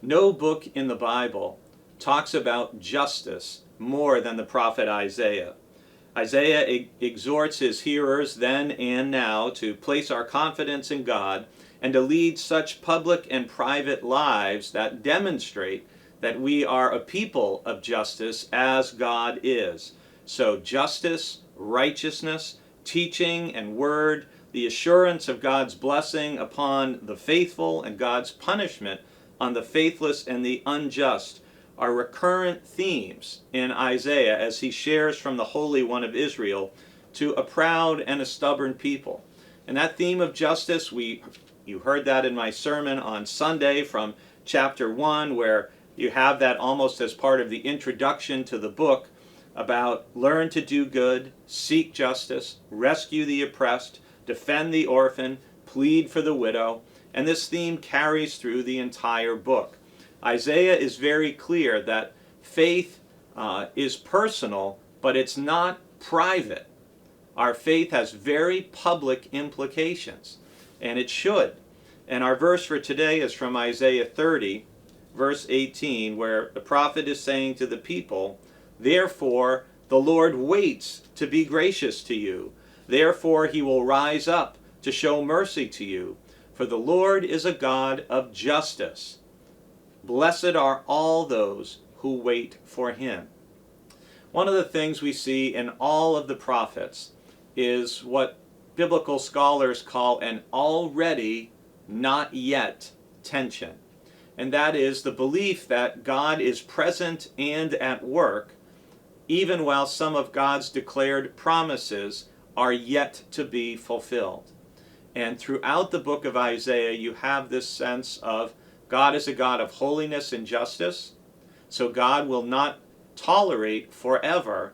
No book in the Bible talks about justice more than the prophet Isaiah. Isaiah exhorts his hearers then and now to place our confidence in God and to lead such public and private lives that demonstrate that we are a people of justice as God is. So justice, righteousness, teaching, and word, the assurance of God's blessing upon the faithful and God's punishment on the faithless and the unjust are recurrent themes in Isaiah as he shares from the Holy One of Israel to a proud and a stubborn people. And that theme of justice, you heard that in my sermon on Sunday from chapter 1, where you have that almost as part of the introduction to the book about learn to do good, seek justice, rescue the oppressed, defend the orphan, plead for the widow. And this theme carries through the entire book. Isaiah is very clear that faith is personal, but it's not private. Our faith has very public implications, and it should. And our verse for today is from Isaiah 30, verse 18, where the prophet is saying to the people, "Therefore the Lord waits to be gracious to you. Therefore he will rise up to show mercy to you. For the Lord is a God of justice. Blessed are all those who wait for him." One of the things we see in all of the prophets is what biblical scholars call an already not yet tension. And that is the belief that God is present and at work, even while some of God's declared promises are yet to be fulfilled. And throughout the book of Isaiah, you have this sense of God is a God of holiness and justice, so God will not tolerate forever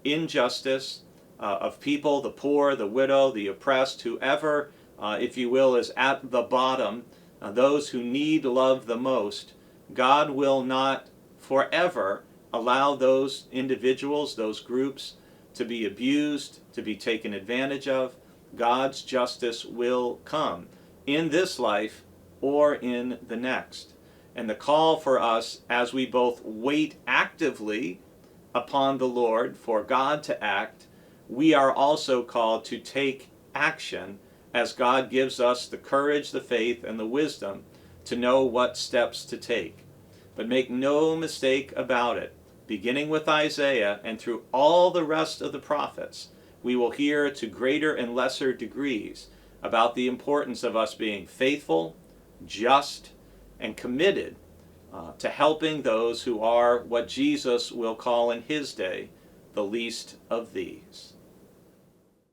injustice of people, the poor, the widow, the oppressed, whoever, if you will, is at the bottom, those who need love the most. God will not forever allow those individuals, those groups, to be abused, to be taken advantage of. God's justice will come in this life or in the next. And the call for us as we both wait actively upon the Lord for God to act, we are also called to take action as God gives us the courage, the faith, and the wisdom to know what steps to take. But make no mistake about it, beginning with Isaiah and through all the rest of the prophets, we will hear to greater and lesser degrees about the importance of us being faithful, just, and committed to helping those who are what Jesus will call in his day the least of these.